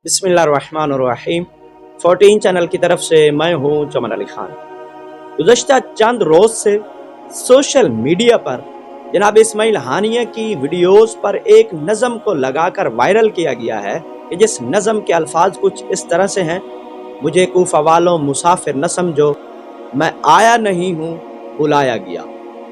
बिस्मिल्लाहिर्रहमानिर्रहीम 14 चैनल की तरफ से मैं हूं चमन अली खान। गुज़श्ता चंद रोज़ से सोशल मीडिया पर जनाब इस्माइल हानिया की वीडियोस पर एक नज़म को लगाकर वायरल किया गया है कि जिस नज़म के अल्फाज कुछ इस तरह से हैं, मुझे कूफा वालों मुसाफिर न समझो, मैं आया नहीं हूँ बुलाया गया।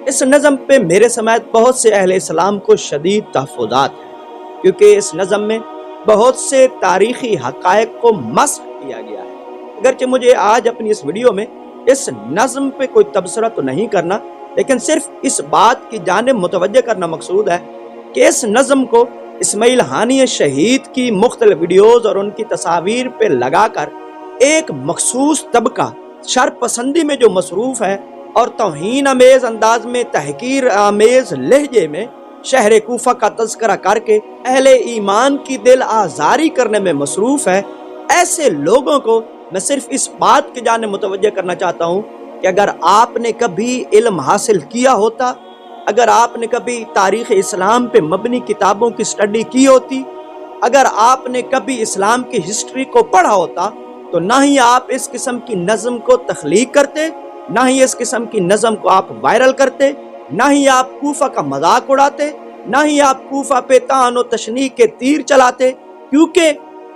इस नज़म पे मेरे समेत बहुत से अहले इस्लाम को शदीद तहफ़्फ़ुज़ात हैं, क्योंकि इस नज़म में बहुत से तारीख़ी हक़ाइक़ को मस्ख़ किया गया है। अगरचे मुझे आज अपनी इस वीडियो में इस नज़म पे कोई तबसरा तो नहीं करना, लेकिन सिर्फ इस बात की जानिब मुतवज्जह करना मकसूद है कि इस नज़म को इस्माइल हानिया शहीद की मुख्तलिफ वीडियोज़ और उनकी तस्वीर पे लगाकर एक मखसूस तबका शरपसंदी में जो मसरूफ़ है और तौहीन अमेज़ अंदाज में तहकीर आमेज़ लहजे में शहर कूफा का तज़किरा करके अहले ईमान की दिल आज़ारी करने में मसरूफ़ है, ऐसे लोगों को मैं सिर्फ इस बात की जानिब मुतवज्जह करना चाहता हूँ कि अगर आपने कभी इल्म हासिल किया होता, अगर आपने कभी तारीख़ इस्लाम पे मबनी किताबों की स्टडी की होती, अगर आपने कभी इस्लाम की हिस्ट्री को पढ़ा होता, तो ना ही आप इस किस्म की नज़म को तख्लीक करते, ना ही इस किस्म की नज़म को आप वायरल करते, ना ही आप कूफा का मजाक उड़ाते, ना ही आप कूफा पे तान और तशनीक के तीर चलाते, क्योंकि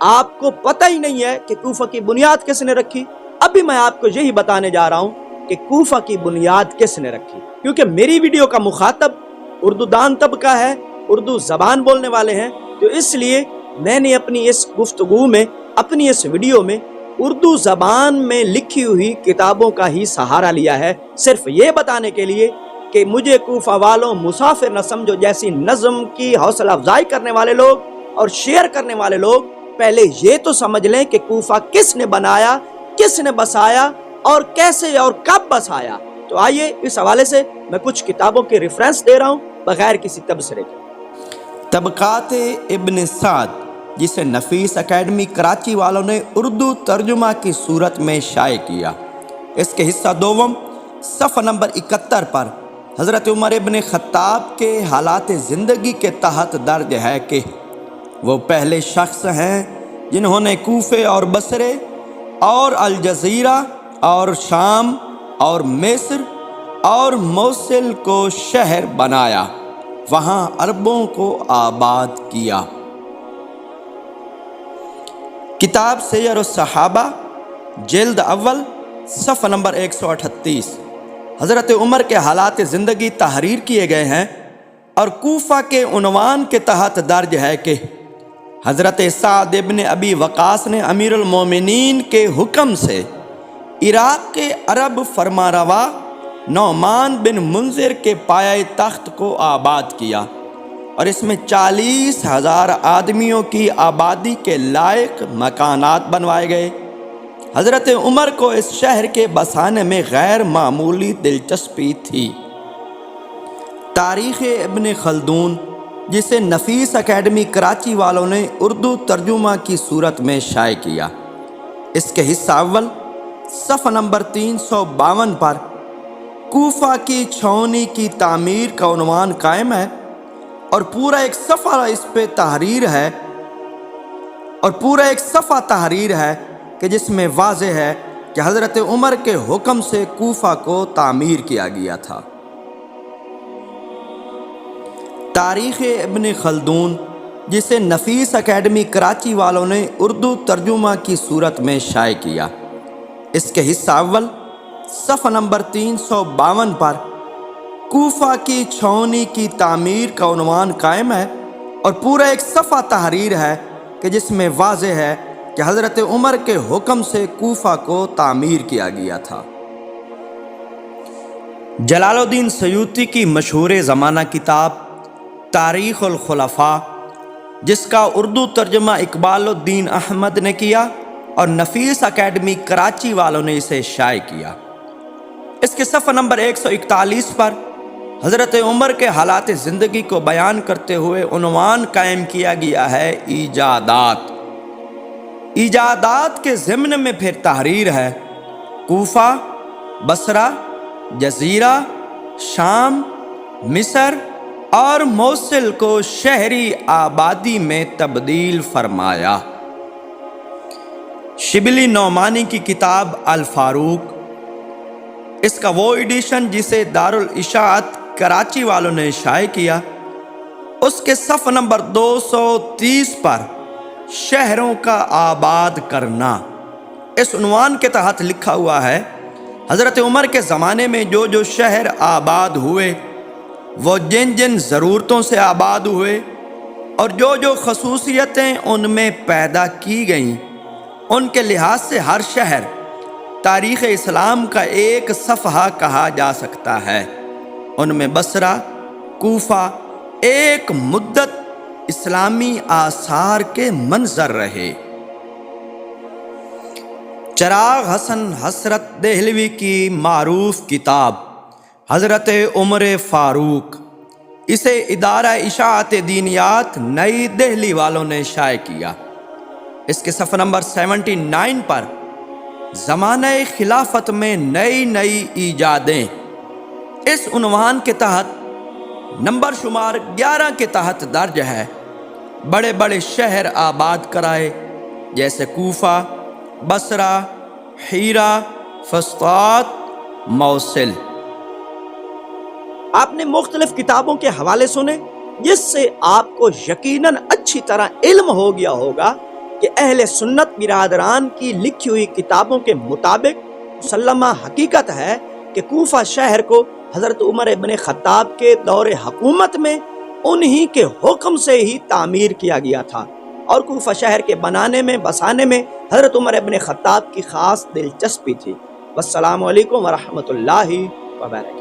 आपको पता ही नहीं है कि कूफा की बुनियाद किसने रखी। अभी मैं आपको यही बताने जा रहा हूँ कि कूफा की बुनियाद किसने रखी, क्योंकि मेरी वीडियो का मुखातब उर्दू दान तबका है, उर्दू ज़बान बोलने वाले हैं, तो इसलिए मैंने अपनी इस गुफ्तगू में, अपनी इस वीडियो में उर्दू ज़बान में लिखी हुई किताबों का ही सहारा लिया है, सिर्फ ये बताने के लिए कि मुझे कूफा वालों मुसाफिर न समझो जैसी नज़म की हौसला अफजाई करने वाले लोग और शेयर करने वाले लोग पहले ये तो समझ लें कि कूफा किसने बनाया, किसने बसाया और कैसे और कब बसाया। तो आइए इस हवाले से मैं कुछ किताबों के रेफरेंस दे रहा हूँ बगैर किसी तबसरे के। तबकात इब्न साद, जिसे नफीस एकेडमी कराची वालों ने उर्दू तर्जुमा की सूरत में शाये किया। इसके हिस्सा दोवम सफ़ा नंबर 71 पर हज़रत उमर इब्न ख़त्ताब के हालात ज़िंदगी के तहत दर्ज है कि वो पहले शख्स हैं जिन्होंने कूफे और बसरे और अल जज़ीरा और शाम और मिस्र और मौसिल को शहर बनाया, वहाँ अरबों को आबाद किया। किताब सैयर और सहाबा जिल्द अव्वल सफ़ा नंबर 138 हज़रत उमर के हालात ज़िंदगी तहरीर किए गए हैं और कूफा के उन्वान के तहत दर्ज है कि हज़रत साद इब्न अबी वक़ास ने अमीरुल मोमिनीन के हुक्म से इराक़ के अरब फरमारवा नौमान बिन मुंज़िर के पाए तख्त को आबाद किया और इसमें 40,000 आदमियों की आबादी के लायक मकानात बनवाए गए। हज़रत उमर को इस शहर के बसाने में गैर मामूली दिलचस्पी थी। तारीख़ इब्न खल्दून, जिसे नफीस एकेडमी कराची वालों ने उर्दू तर्जुमा की सूरत में शाये किया, इसके हिस्सा अव्वल सफ़ा नंबर 352 पर कूफा की छावनी की तामीर का उन्वान कायम है और पूरा एक सफ़ा इस पे तहरीर है कि जिसमें वाज़ेह है कि हज़रत उमर के हुक्म से कूफा को तामीर किया गया था। तारीख़ इब्न खल्दून, जिसे नफीस एकेडमी कराची वालों ने उर्दू तर्जुमा की सूरत में शाये किया, इसके हिस्सा अव्वल सफ़ा नंबर 352 पर कूफा की छावनी की तामीर का उन्वान कायम है और पूरा एक सफ़ा तहरीर है कि जिसमें वाज़ेह है कि हज़रत उमर के हुक्म से कूफा को तामीर किया गया था। जलालुद्दीन सयूती की मशहूर ज़माना किताब तारीख़ुल खुलफ़ा, जिसका उर्दू तर्जुमा इकबालुद्दीन अहमद ने किया और नफीस एकेडमी कराची वालों ने इसे शाये किया, इसके सफ़ा नंबर 141 पर हज़रत उमर के हालात ज़िंदगी को बयान करते हुए उन्वान कायम किया गया है ईजादात के ज़िम्न में फिर तहरीर है कूफा, बसरा, जज़ीरा, शाम, मिस्र और मौसिल को शहरी आबादी में तब्दील फरमाया। शिबली नौमानी की किताब अल फारूक, इसका वो एडिशन जिसे दारुल इशाअत कराची वालों ने शाये किया, उसके सफ़ नंबर 230 पर शहरों का आबाद करना इस उन्वान के तहत लिखा हुआ है, हज़रत उमर के ज़माने में जो जो शहर आबाद हुए, वो जिन जिन ज़रूरतों से आबाद हुए और जो जो खसूसियतें उनमें पैदा की गईं, उनके लिहाज से हर शहर तारीख़ इस्लाम का एक सफ़हा कहा जा सकता है। उनमें बसरा, कूफा एक मुद्दत इस्लामी आसार के मंजर रहे। चिराग हसन हसरत देहलवी की मारूफ किताब हज़रत उमर फ़ारूक, इसे इदारा इशाअत दीनियात नई दिल्ली वालों ने शाये किया। इसके सफ़ा नंबर 79 पर ज़माने खिलाफत में नई नई ईजादें इस उन्वान के तहत नंबर शुमार 11 के तहत दर्ज है। बड़े बड़े शहर आबाद कराए, जैसे कूफा, बसरा, हीरा, फस्तात, मौसिल। आपने मुख्तलिफ किताबों के हवाले सुने, जिससे आपको यकीनन अच्छी तरह इल्म हो गया होगा कि अहले सुन्नत बिरादरान की लिखी हुई किताबों के मुताबिक मुसल्लमा हकीकत है कि कूफा शहर को हज़रत उमर इब्न खत्ताब के दौरे हुकूमत में उन्हीं के हुक्म से ही तामीर किया गया था, और कूफा शहर के बनाने में बसाने में हज़रत उमर इब्न खत्ताब की खास दिलचस्पी थी। वस्सलामु अलैकुम व रहमतुल्लाहि व बरकातहू।